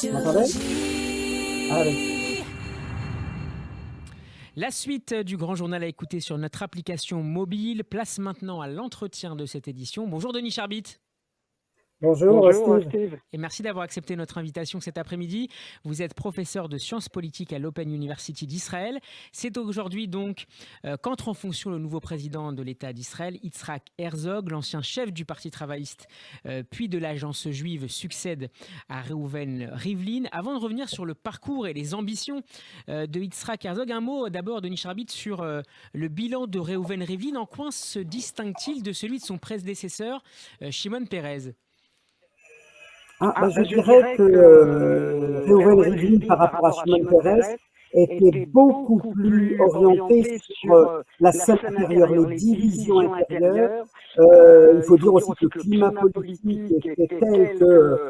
Vous m'entendez? Ah oui. La suite du Grand Journal à écouter sur notre application mobile. Place maintenant à l'entretien de cette édition. Bonjour Denis Charbit. Bonjour Steve. Et merci d'avoir accepté notre invitation cet après-midi. Vous êtes professeur de sciences politiques à l'Open University d'Israël. C'est aujourd'hui donc qu'entre en fonction le nouveau président de l'État d'Israël, Yitzhak Herzog, l'ancien chef du Parti travailliste puis de l'agence juive, succède à Reuven Rivlin. Avant de revenir sur le parcours et les ambitions de Yitzhak Herzog, un mot d'abord, Denis Charbit, sur le bilan de Reuven Rivlin. En quoi se distingue-t-il de celui de son prédécesseur, Shimon Peres? Je dirais que Reuven Rivlin, par rapport à Shimon Peres, était beaucoup plus orienté sur la scène intérieure, les divisions intérieures. Il faut dire aussi que le climat politique était tel que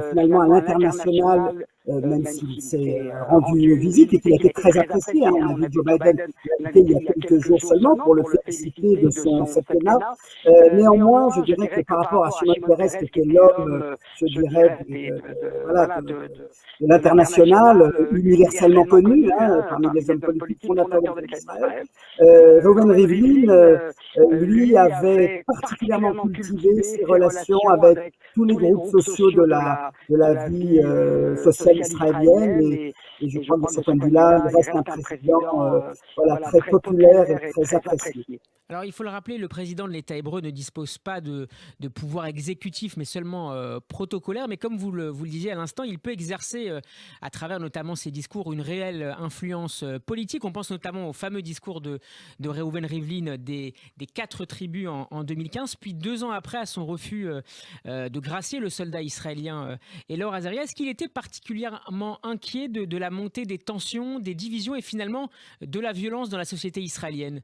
finalement à l'international, même s'il s'est rendu visite et qu'il a été très apprécié, on a vu Joe Biden il y a quelques jours seulement pour le féliciter de son septennat. Néanmoins, je dirais que par rapport à Shimon Peres, qui était l'homme, je dirais, de l'international, universellement connu, parmi les hommes politiques fondateurs de l'Israël, Reuven Rivlin, lui, avait particulièrement cultivé ses relations avec tous les groupes sociaux de la vie sociale israélienne, et je crois que de ce point de vue-là, il reste un président très populaire et très apprécié. Alors, il faut le rappeler, le président de l'État hébreu ne dispose pas de pouvoir exécutif, mais seulement protocolaire. Mais comme vous le disiez à l'instant, il peut exercer, à travers notamment ses discours, une réelle influence politique. On pense notamment au fameux discours de Reuven Rivlin des 4 tribus en 2015, puis 2 ans après, à son refus de gracier le soldat israélien Elor Azaria. Est-ce qu'il était particulièrement inquiet de la montée des tensions, des divisions et finalement de la violence dans la société israélienne ?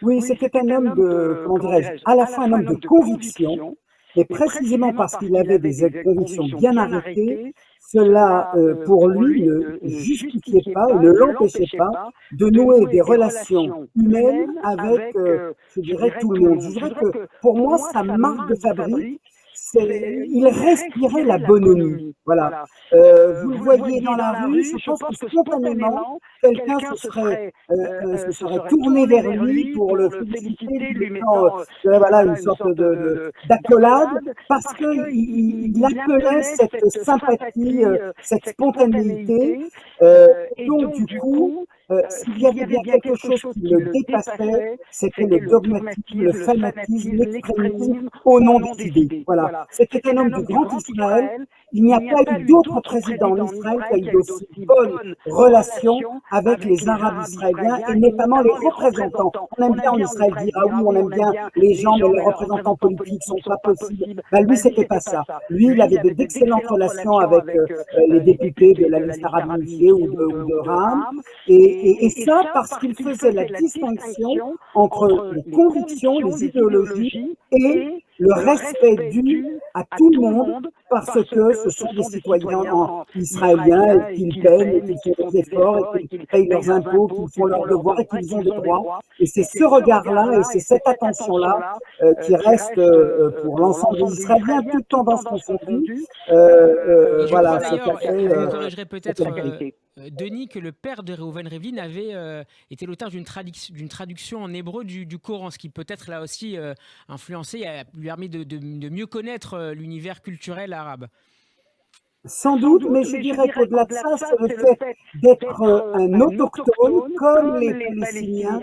Oui, c'était un homme de, comment dirais-je, à la fois un homme de conviction, et précisément parce qu'il avait des convictions bien arrêtées, cela, pour lui, ne justifiait pas, ne l'empêchait pas de nouer des relations humaines avec, je dirais, tout le monde. Je dirais que, pour moi, sa marque de fabrique, il respirait la bonhomie. Voilà. Vous le voyez dans la rue, je pense que spontanément, quelqu'un se serait tourné vers lui pour le féliciter, lui mettant une sorte d'accolade, parce qu'il appelait cette sympathie, cette spontanéité. Donc, du coup, s'il y avait bien quelque chose qui le dépassait, c'était le dogmatisme, le fanatisme, l'extrémisme au nom des idées. Voilà. C'était un homme du Grand Israël. Il n'y a pas eu d'autre président en Israël qui a eu d'aussi bonnes relations avec les Arabes israéliens et notamment les représentants. On aime bien en Israël dire « Ah oui, on aime bien les gens, mais les représentants politiques sont pas possibles ». Lui, c'était pas ça. Lui, il avait d'excellentes relations avec les députés de la liste arabe unifiée ou de Ra'am. Et ça parce qu'il faisait la distinction entre les convictions, les idéologies et le respect dû à tout le monde parce que ce sont des citoyens israéliens et qu'ils payent, et qu'ils font des efforts, et qu'ils payent leurs impôts, qu'ils font leurs devoirs et qu'ils ont des droits. Et c'est ce regard-là et c'est cette attention-là qui reste pour l'ensemble des Israéliens, toutes tendances confondues. Voilà, c'est je corrigerai peut-être Denis, que le père de Reuven Rivlin avait été l'auteur d'une traduction en hébreu du Coran, ce qui peut-être l'a aussi influencé et lui permis de mieux connaître l'univers culturel arabe. Sans doute, mais je dirais qu'au-delà de ça, c'est le fait d'être un autochtone comme les Palestiniens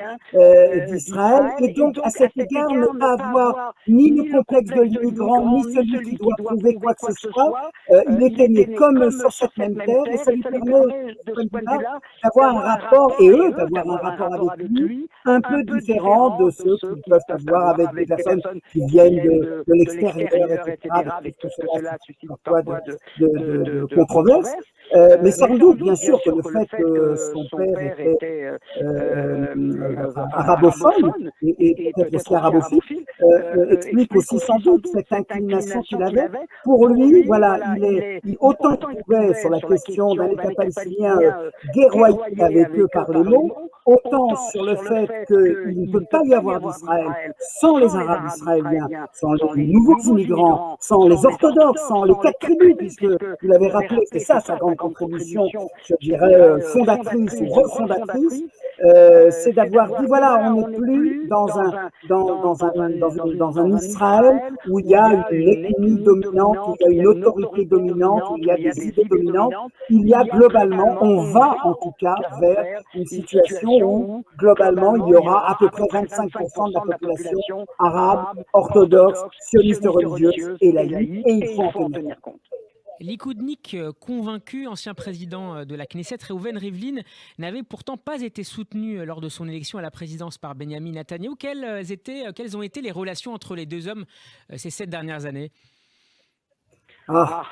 d'Israël, et donc à cet égard ne pas avoir ni le complexe de l'immigrant, ni celui qui doit prouver quoi que ce soit. Il était né comme sur cette même terre, et ça lui permet de ce point de vue-là d'avoir un rapport, et eux d'avoir un rapport avec lui, un peu différent de ceux qu'ils peuvent avoir avec des personnes qui viennent de l'extérieur, etc., avec tout cela suscite parfois de controverses, mais sans doute, bien sûr, que le fait que son père était arabophone et peut-être aussi arabophile, explique aussi sans doute cette inclination qu'il avait. Pour lui, voilà, autant qu'il pouvait sur la question d'un État palestinien guerroyer avec eux par les mots, autant sur le fait qu'il ne peut pas y avoir d'Israël sans les Arabes israéliens, sans les nouveaux immigrants, sans les orthodoxes, sans les 4 tribus, puisque vous l'avez rappelé, c'est ça sa grande contribution, je dirais, fondatrice ou refondatrice, c'est d'avoir dit, voilà, on n'est plus dans un Israël où il y a une ethnie dominante, où il y a une autorité dominante, où il y a des idées dominantes. Il y a globalement, on va en tout cas vers une situation où globalement il y aura à peu près 25% de la population arabe, orthodoxe, sioniste religieuse et laïque, et il faut en tenir compte. Likoudnik convaincu, ancien président de la Knesset, Reuven Rivlin, n'avait pourtant pas été soutenu lors de son élection à la présidence par Benyamin Netanyahou. Quelles ont été les relations entre les deux hommes ces 7 dernières années ?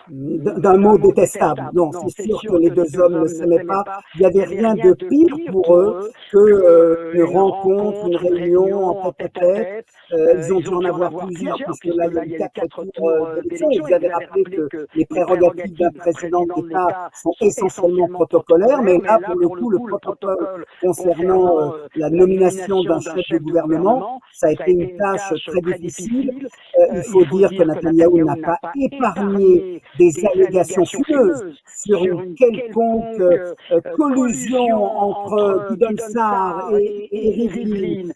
D'un mot détestable. Non, c'est sûr que les deux hommes ne s'aimaient pas. Il n'y avait rien de pire pour eux qu'une rencontre, une réunion en tête-à-tête. Ils ont dû en avoir plusieurs, puisque là, il y a eu 4 tours d'élection. Ils avaient rappelé que les prérogatives d'un président d'État sont essentiellement protocolaires, mais là, pour le coup, le protocole concernant la nomination d'un chef de gouvernement, ça a été une tâche très difficile. Il faut dire que Netanyahou n'a pas épargné des allégations fumeuses sur une quelconque collusion entre Gideon Sa'ar et Rivlin.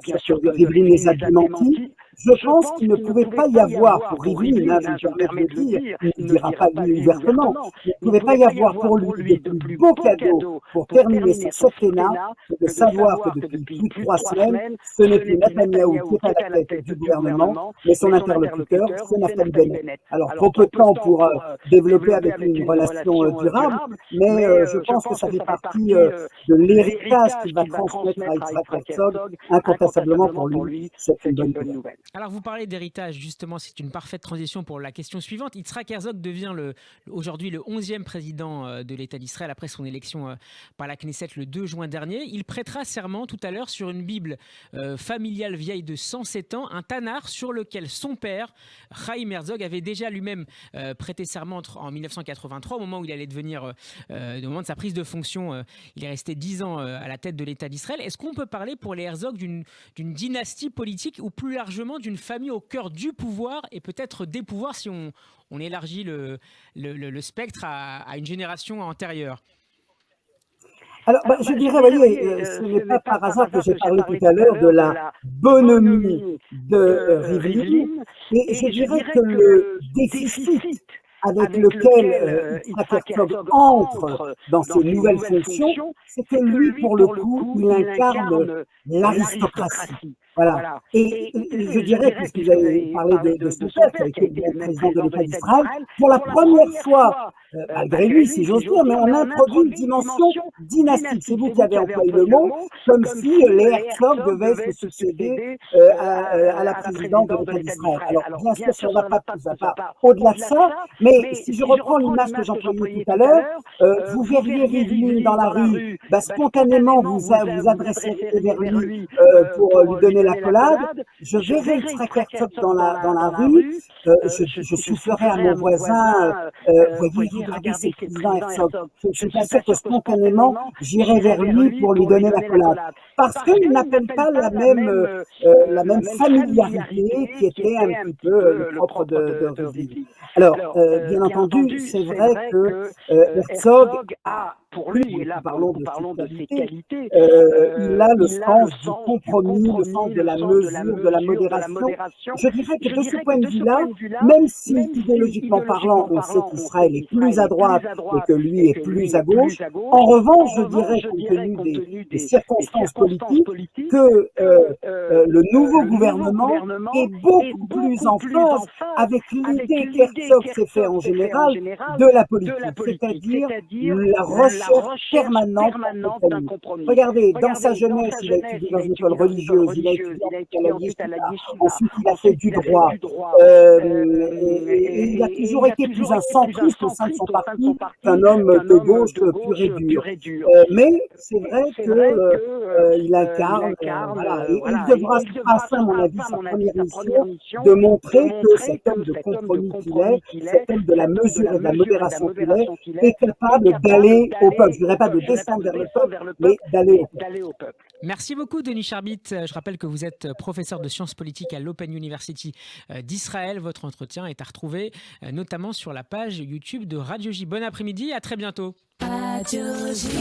Bien sûr, Rivlin les a démentis. Je pense qu'il ne pouvait pas y avoir pour Rivlin, je me permets de dire, il ne dira pas lui ouvertement, il ne pouvait pas y avoir pour lui le plus beau cadeau pour terminer ce septennat, de savoir que depuis plus de 3 semaines, ce n'est plus Netanyahou qui est à la tête du gouvernement, mais son interlocuteur, c'est Naftali Bennett. Alors, trop peu de temps pour développer avec lui une relation durable, mais je pense que ça fait partie de l'héritage qu'il va transmettre à Yitzhak Herzog. Incontestablement pour lui, c'est une bonne nouvelle. Alors, vous parlez d'héritage, justement, c'est une parfaite transition pour la question suivante. Yitzhak Herzog devient aujourd'hui le 11e président de l'État d'Israël après son élection par la Knesset le 2 juin dernier. Il prêtera serment tout à l'heure sur une Bible familiale vieille de 107 ans, un Tanar sur lequel son père, Chaim Herzog, avait déjà lui-même prêté serment en 1983, au moment où il allait devenir, au moment de sa prise de fonction, il est resté 10 ans à la tête de l'État d'Israël. Est-ce qu'on peut parler pour les Herzog d'une dynastie politique ou plus largement d'une famille au cœur du pouvoir et peut-être des pouvoirs si on élargit le spectre à une génération antérieure? Alors, je dirais, voyez, ce n'est pas par hasard que j'ai parlé tout à l'heure de la bonhomie de Rivlin, et je dirais que le déficit avec lequel Yitzhak Herzog entre dans ses nouvelles fonctions, c'est que lui, pour le coup, il incarne l'aristocratie. Voilà. Et je dirais, puisque vous avez parlé de son père, qui a été le président de l'État d'Israël, pour la première fois, malgré lui, si j'ose dire, mais on introduit une dimension dynastique. C'est vous qui avez employé le mot, comme si les Herzog devaient se succéder à la présidence de l'État d'Israël. Alors, bien sûr, ça ne va pas au-delà de ça, mais si je reprends l'image que j'employais tout à l'heure, vous verriez Rivlin dans la rue, spontanément vous adresserez vers lui pour lui donner l'accolade. Je verrai Yitzhak Herzog dans la rue, je soufflerai à mon voisin, voyez, regardez, c'est le président Herzog. Je suis pas sûr que spontanément j'irai vers lui pour lui donner l'accolade, parce qu'il n'appelle pas la même familiarité qui était un petit peu le propre de Rivlin. Alors, bien entendu, c'est vrai que Herzog a, pour lui, et là parlons de ses qualités, il a le sens du compromis, le sens de la mesure, de la modération. Je dirais que de ce point de vue-là, même si idéologiquement parlant, on sait qu'Israël est plus à droite et que lui est plus à gauche, en revanche, je dirais, compte tenu des circonstances politiques, que le nouveau gouvernement est beaucoup plus en phase avec l'idée qu'Herzog s'est fait en général de la politique, c'est-à-dire la recherche permanente d'un compromis. Regardez, dans sa jeunesse, il a étudié dans une école religieuse, il a étudié à la Yeshiva, ensuite il a fait du droit, et il a toujours été plus un centriste au sein de son parti qu'un homme de gauche pur et dur. Mais c'est vrai il incarne, voilà, et il devra, à ça, à mon avis, sa première mission, de montrer que cet homme de compromis qu'il est, cet homme de la mesure et de la modération qu'il est capable d'aller au peuple. Je dirais pas de descendre vers le peuple, mais d'aller au peuple. Merci beaucoup, Denis Charbit. Je rappelle que vous êtes professeur de sciences politiques à l'Open University d'Israël. Votre entretien est à retrouver notamment sur la page YouTube de Radio J. Bon après-midi, à très bientôt. Radio J.